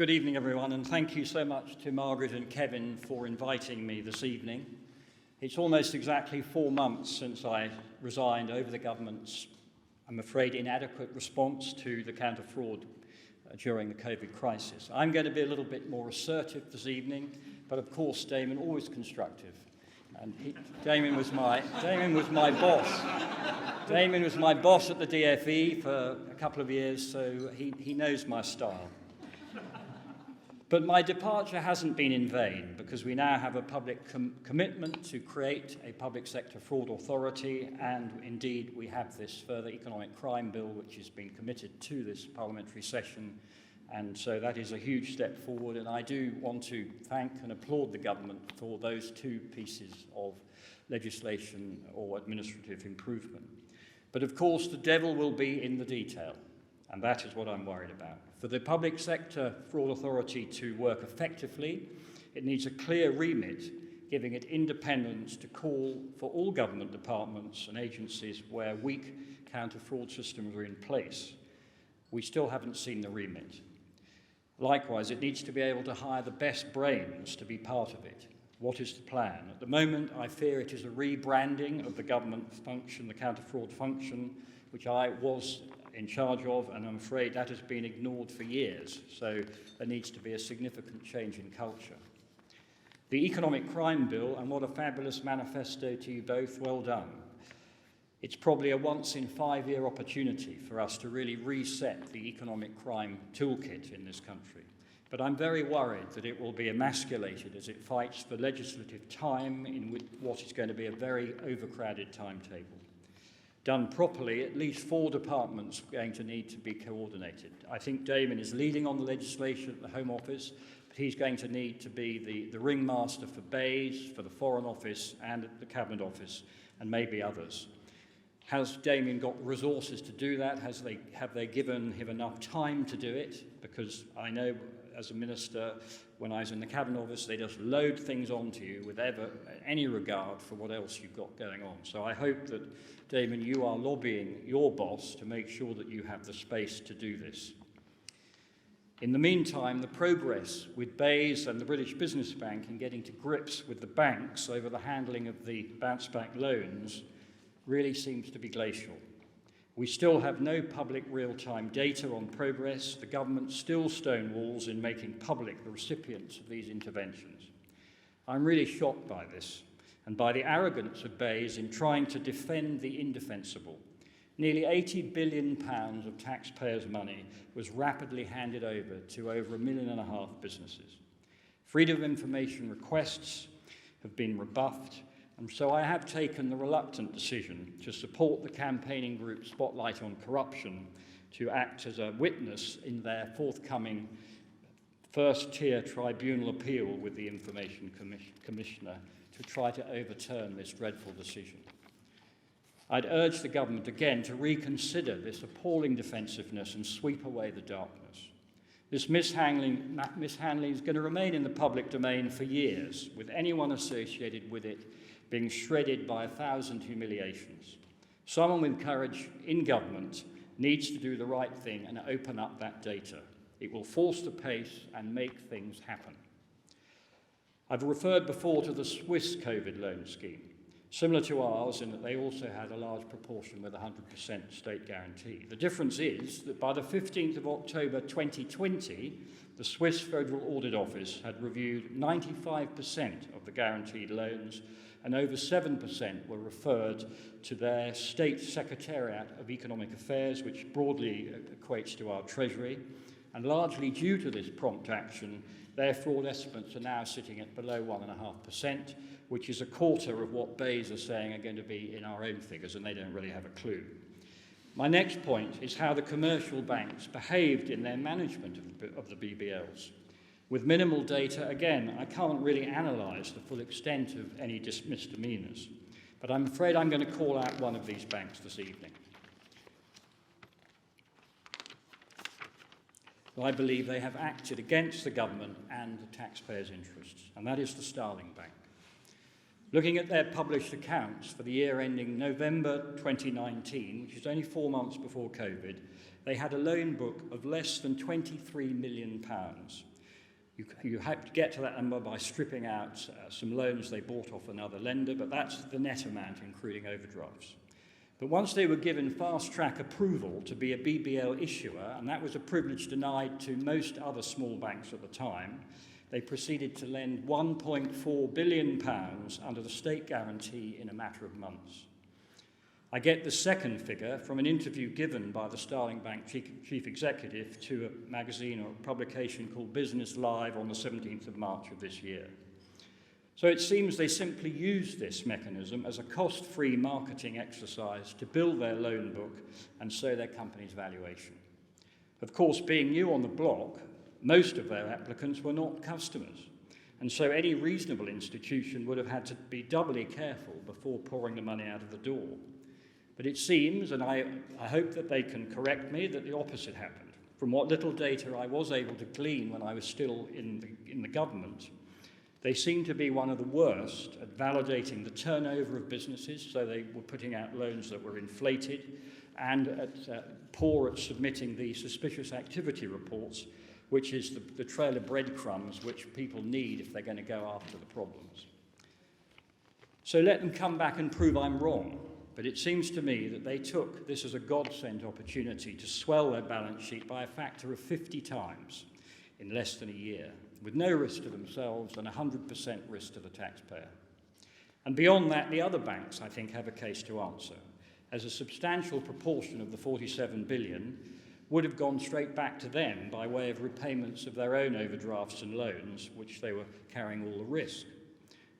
Good evening, everyone, and thank you so much to Margaret and Kevin for inviting me this evening. It's almost exactly 4 months since I resigned over the government's, I'm afraid, inadequate response to the counter-fraud during the COVID crisis. I'm going to be a little bit more assertive this evening, but of course, Damon, always constructive. And Damon was my boss. Damon was my boss at the DFE for a couple of years, so he knows my style. But my departure hasn't been in vain, because we now have a public commitment to create a public sector fraud authority, and indeed we have this further economic crime bill which has been committed to this parliamentary session, and so that is a huge step forward, and I do want to thank and applaud the government for those two pieces of legislation or administrative improvement. But of course the devil will be in the detail, and that is what I'm worried about. For the public sector fraud authority to work effectively, it needs a clear remit, giving it independence to call for all government departments and agencies where weak counter-fraud systems are in place. We still haven't seen the remit. Likewise, it needs to be able to hire the best brains to be part of it. What is the plan? At the moment, I fear it is a rebranding of the government function, the counter-fraud function, which I was in charge of, and I'm afraid that has been ignored for years, so there needs to be a significant change in culture. The economic crime bill, and what a fabulous manifesto to you both, well done. It's probably a once-in-5-year opportunity for us to really reset the economic crime toolkit in this country. But I'm very worried that it will be emasculated as it fights for legislative time in what is going to be a very overcrowded timetable. Done properly, at least 4 departments are going to need to be coordinated. I think Damon is leading on the legislation at the Home Office, but he's going to need to be the ringmaster for BEIS, for the Foreign Office and the Cabinet Office, and maybe others. Has Damon got resources to do that? Have they given him enough time to do it? Because I know as a minister, when I was in the Cabinet Office, they just load things onto you with any regard for what else you've got going on. So I hope that, Damon, you are lobbying your boss to make sure that you have the space to do this. In the meantime, the progress with BEIS and the British Business Bank in getting to grips with the banks over the handling of the bounce-back loans really seems to be glacial. We still have no public real-time data on progress. The government still stonewalls in making public the recipients of these interventions. I'm really shocked by this, and by the arrogance of BEIS in trying to defend the indefensible. Nearly £80 billion of taxpayers' money was rapidly handed over to over 1.5 million businesses. Freedom of information requests have been rebuffed, and so I have taken the reluctant decision to support the campaigning group Spotlight on Corruption to act as a witness in their forthcoming first-tier tribunal appeal with the Information Commissioner to try to overturn this dreadful decision. I'd urge the government again to reconsider this appalling defensiveness and sweep away the darkness. This mishandling is going to remain in the public domain for years, with anyone associated with it being shredded by 1,000 humiliations. Someone with courage in government needs to do the right thing and open up that data. It will force the pace and make things happen. I've referred before to the Swiss COVID loan scheme, similar to ours in that they also had a large proportion with 100% state guarantee. The difference is that by the 15th of October 2020, the Swiss Federal Audit Office had reviewed 95% of the guaranteed loans, and over 7% were referred to their State Secretariat of Economic Affairs, which broadly equates to our Treasury. And largely due to this prompt action, their fraud estimates are now sitting at below 1.5%, which is a quarter of what BEIS are saying are going to be in our own figures, and they don't really have a clue. My next point is how the commercial banks behaved in their management of the BBLs. With minimal data, again, I can't really analyse the full extent of any misdemeanours, but I'm afraid I'm going to call out one of these banks this evening. I believe they have acted against the government and the taxpayers' interests, and that is the Starling Bank. Looking at their published accounts for the year ending November 2019, which is only 4 months before COVID, they had a loan book of less than £23 million, You have to get to that number by stripping out some loans they bought off another lender, but that's the net amount, including overdrafts. But once they were given fast-track approval to be a BBL issuer, and that was a privilege denied to most other small banks at the time, they proceeded to lend £1.4 billion under the state guarantee in a matter of months. I get the second figure from an interview given by the Starling Bank chief executive to a magazine or a publication called Business Live on the 17th of March of this year. So it seems they simply use this mechanism as a cost-free marketing exercise to build their loan book and so their company's valuation. Of course, being new on the block, most of their applicants were not customers, and so any reasonable institution would have had to be doubly careful before pouring the money out of the door. But it seems, and I hope that they can correct me, that the opposite happened. From what little data I was able to glean when I was still in the government, they seem to be one of the worst at validating the turnover of businesses, so they were putting out loans that were inflated, and poor at submitting the suspicious activity reports, which is the trail of breadcrumbs which people need if they're going to go after the problems. So let them come back and prove I'm wrong. But it seems to me that they took this as a God-sent opportunity to swell their balance sheet by a factor of 50 times in less than a year, with no risk to themselves and 100% risk to the taxpayer. And beyond that, the other banks, I think, have a case to answer, as a substantial proportion of the 47 billion would have gone straight back to them by way of repayments of their own overdrafts and loans, which they were carrying all the risk.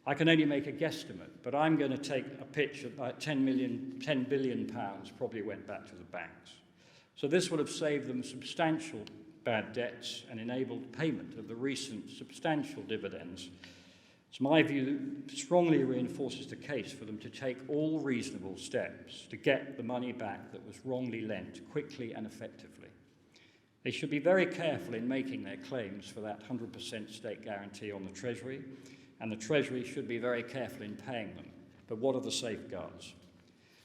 I can only make a guesstimate, but I'm going to take a pitch at about 10 billion pounds probably went back to the banks. So this would have saved them substantial bad debts and enabled payment of the recent substantial dividends. It's my view strongly reinforces the case for them to take all reasonable steps to get the money back that was wrongly lent quickly and effectively. They should be very careful in making their claims for that 100% state guarantee on the Treasury, and the Treasury should be very careful in paying them. But what are the safeguards?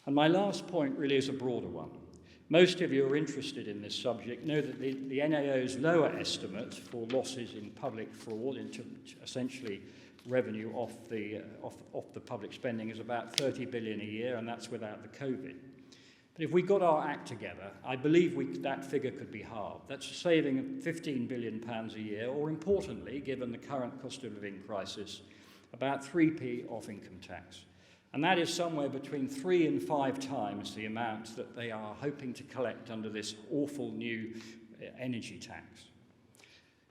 And my last point really is a broader one. Most of you who are interested in this subject know that the NAO's lower estimate for losses in public fraud, into essentially revenue off the public spending, is about 30 billion a year, and that's without the COVID. But if we got our act together, I believe that figure could be halved. That's a saving of 15 billion pounds a year, or importantly, given the current cost of living crisis, about 3p off income tax. And that is somewhere between 3 and 5 times the amount that they are hoping to collect under this awful new energy tax.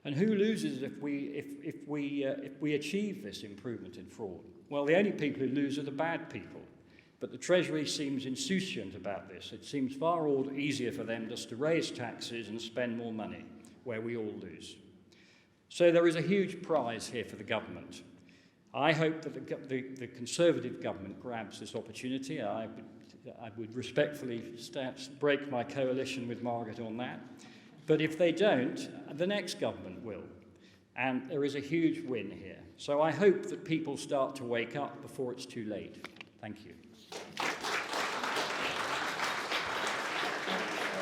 And who loses if we achieve this improvement in fraud? Well, the only people who lose are the bad people. But the Treasury seems insouciant about this. It seems far easier for them just to raise taxes and spend more money, where we all lose. So there is a huge prize here for the government. I hope that the Conservative government grabs this opportunity. I would respectfully break my coalition with Margaret on that. But if they don't, the next government will. And there is a huge win here. So I hope that people start to wake up before it's too late. Thank you.